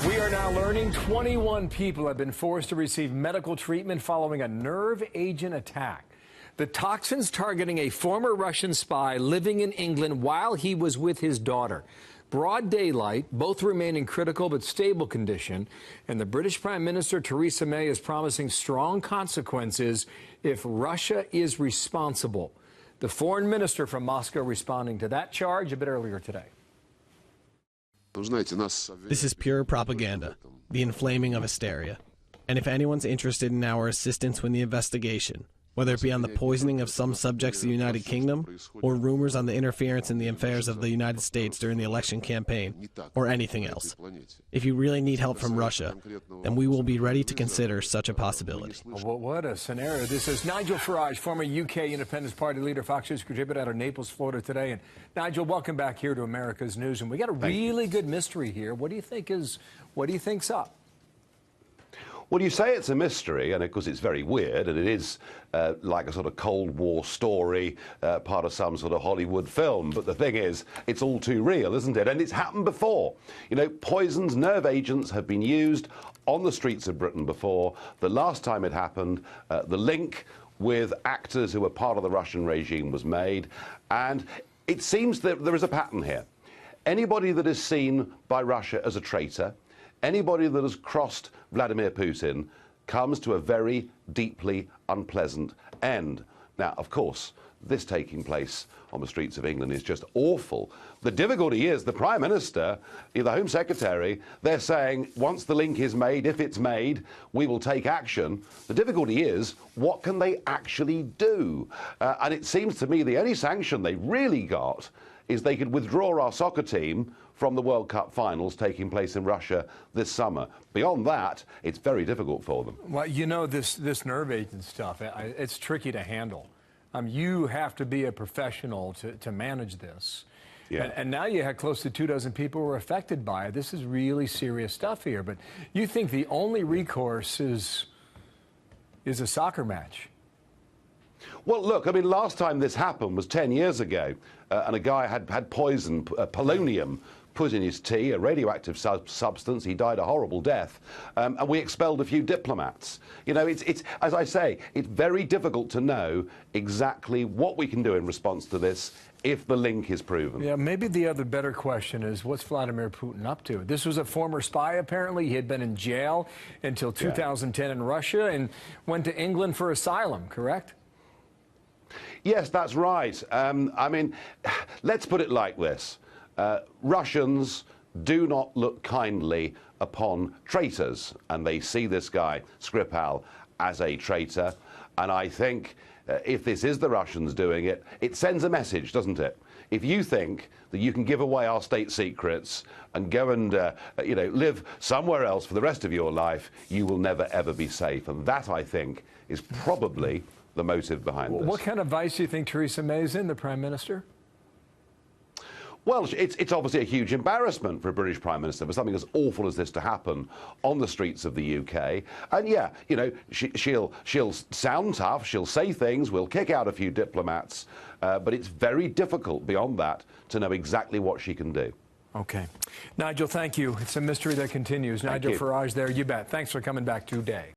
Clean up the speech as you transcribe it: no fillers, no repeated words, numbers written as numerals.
We are now learning 21 people have been forced to receive medical treatment following a nerve agent attack. The toxins targeting a former Russian spy living in England while he was with his daughter. Broad daylight, both remain in critical but stable condition, and the British Prime Minister Theresa May is promising strong consequences if Russia is responsible. The foreign minister from Moscow responding to that charge a bit earlier today. This is pure propaganda, the inflaming of hysteria. And if anyone's interested in our assistance with the investigation, whether it be on the poisoning of some subjects of the United Kingdom, or rumors on the interference in the affairs of the United States during the election campaign, or anything else, if you really need help from Russia, then we will be ready to consider such a possibility. Well, what a scenario. This is Nigel Farage, former UK Independence Party leader, Fox News contributor out of Naples, Florida today. And Nigel, welcome back here to America's News. And we got a really good mystery here. What do you think's up? Well, you say it's a mystery, and of course it's very weird, and it is like a sort of Cold War story, part of some sort of Hollywood film. But the thing is, it's all too real, isn't it? And it's happened before. You know, poisons, nerve agents have been used on the streets of Britain before. The last time it happened, the link with actors who were part of the Russian regime was made. And it seems that there is a pattern here. Anybody that is seen by Russia as a traitor, anybody that has crossed Vladimir Putin comes to a very deeply unpleasant end. Now, of course, this taking place on the streets of England is just awful. The difficulty is the Prime Minister, the Home Secretary, they're saying once the link is made, if it's made, we will take action. The difficulty is, what can they actually do? And it seems to me the only sanction they really got is they could withdraw our soccer team from the World Cup finals taking place in Russia this summer. Beyond that, it's very difficult for them. Well, you know, this nerve agent stuff, it's tricky to handle. You have to be a professional to manage this. Yeah. And now you had close to 24 people who were affected by it. This is really serious stuff here. But you think the only recourse is a soccer match? Well, look, I mean, last time this happened was 10 years ago, and a guy had poison, polonium, put in his tea, a radioactive substance. He died a horrible death, and we expelled a few diplomats. You know, it's as I say, it's very difficult to know exactly what we can do in response to this if the link is proven. Yeah, maybe the other better question is, what's Vladimir Putin up to? This was a former spy, apparently. He had been in jail until 2010 in Russia and went to England for asylum, correct? Yes, that's right. I mean, let's put it like this. Russians do not look kindly upon traitors, and they see this guy, Skripal, as a traitor. And I think if this is the Russians doing it, it sends a message, doesn't it? If you think that you can give away our state secrets and go and you know, live somewhere else for the rest of your life, you will never, ever be safe. And that, I think, is probably the motive behind this. What kind of advice do you think Theresa May is in, the Prime Minister? Well, it's obviously a huge embarrassment for a British Prime Minister for something as awful as this to happen on the streets of the UK. And yeah, you know, she'll sound tough, she'll say things, we'll kick out a few diplomats, but it's very difficult beyond that to know exactly what she can do. Okay. Nigel, thank you. It's a mystery that continues. Nigel Farage there, you bet. Thanks for coming back today.